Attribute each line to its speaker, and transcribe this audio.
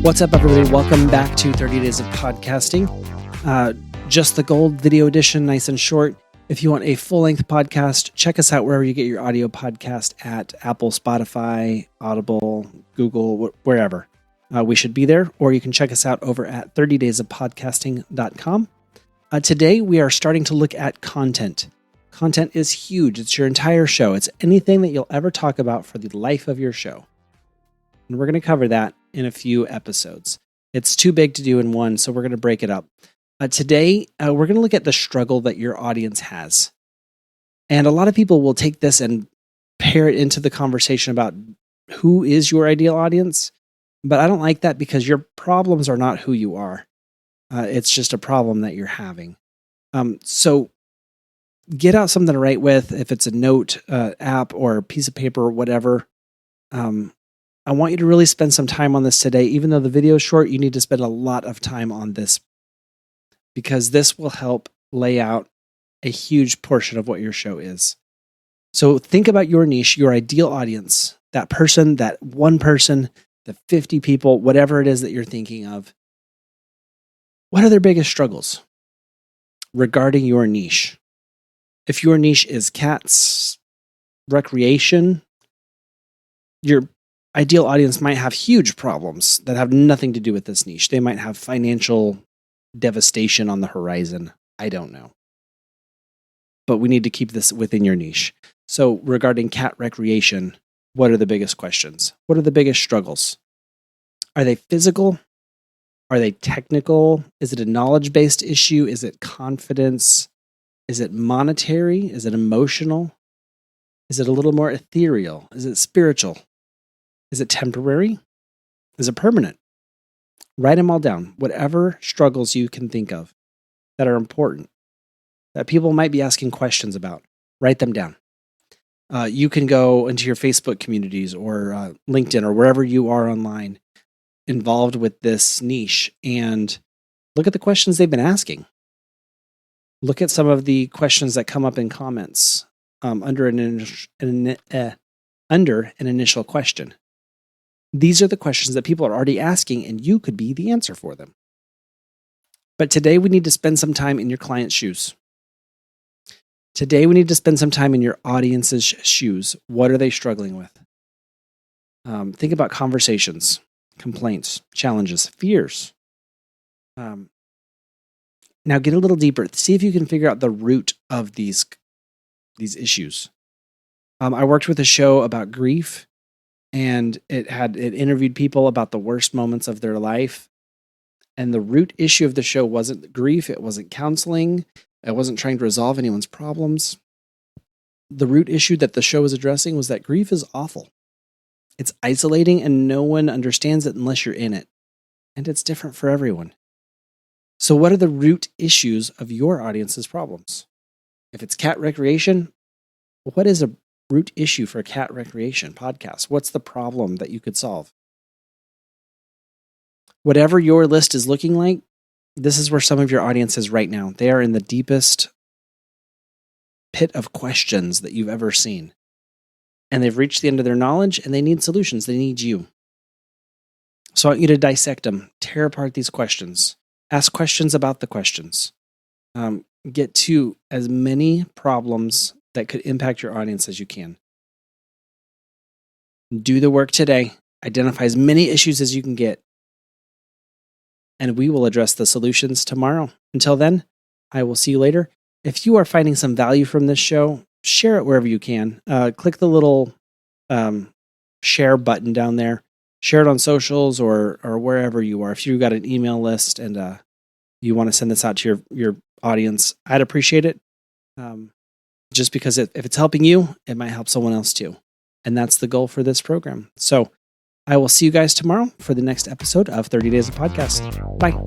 Speaker 1: What's up, everybody? Welcome back to 30 Days of Podcasting. Just the gold video edition, nice and short. If you want a full-length podcast, check us out wherever you get your audio podcast at Apple, Spotify, Audible, Google, wherever. We should be there, or you can check us out over at 30daysofpodcasting.com. Today, we are starting to look at content. Content is huge. It's your entire show. It's anything that you'll ever talk about for the life of your show. And we're going to cover that in a few episodes. It's too big to do in one, so we're going to break it up. Today, we're going to look at the struggle that your audience has. And a lot of people will take this and pair it into the conversation about who is your ideal audience. But I don't like that because your problems are not who you are. It's just a problem that you're having. So get out something to write with, if it's a note app or a piece of paper or whatever. I want you to really spend some time on this today. Even though the video is short, you need to spend a lot of time on this because this will help lay out a huge portion of what your show is. So think about your niche, your ideal audience, that person, that one person, the 50 people, whatever it is that you're thinking of. What are their biggest struggles regarding your niche? If your niche is cats, recreation, your ideal audience might have huge problems that have nothing to do with this niche. They might have financial devastation on the horizon. I don't know. But we need to keep this within your niche. So regarding cat recreation, what are the biggest questions? What are the biggest struggles? Are they physical? Are they technical? Is it a knowledge-based issue? Is it confidence? Is it monetary? Is it emotional? Is it a little more ethereal? Is it spiritual? Is it temporary? Is it permanent? Write them all down. Whatever struggles you can think of that are important, that people might be asking questions about, write them down. You can go into your Facebook communities or LinkedIn or wherever you are online involved with this niche and look at the questions they've been asking. Look at some of the questions that come up in comments under an initial question. These are the questions that people are already asking, and you could be the answer for them. But today we need to spend some time in your client's shoes. Today we need to spend some time in your audience's shoes. What are they struggling with? Think about conversations, complaints, challenges, fears. Now get a little deeper. See if you can figure out the root of these issues. I worked with a show about grief. And it interviewed people about the worst moments of their life. And the root issue of the show wasn't grief. It wasn't counseling. It wasn't trying to resolve anyone's problems. The root issue that the show was addressing was that grief is awful. It's isolating and no one understands it unless you're in it. And it's different for everyone. So what are the root issues of your audience's problems? If it's cat recreation, what is a root issue for a cat recreation podcast? What's the problem that you could solve? Whatever your list is looking like, this is where some of your audience is right now. They are in the deepest pit of questions that you've ever seen. And they've reached the end of their knowledge and they need solutions. They need you. So I want you to dissect them, tear apart these questions, ask questions about the questions, get to as many problems that could impact your audience as you can. Do the work today. Identify as many issues as you can get. And we will address the solutions tomorrow. Until then, I will see you later. If you are finding some value from this show, share it wherever you can. Click the little share button down there. Share it on socials or wherever you are. If you've got an email list and you want to send this out to your audience, I'd appreciate it. Just because if it's helping you, it might help someone else too. And that's the goal for this program. So I will see you guys tomorrow for the next episode of 30 Days of Podcast. Bye.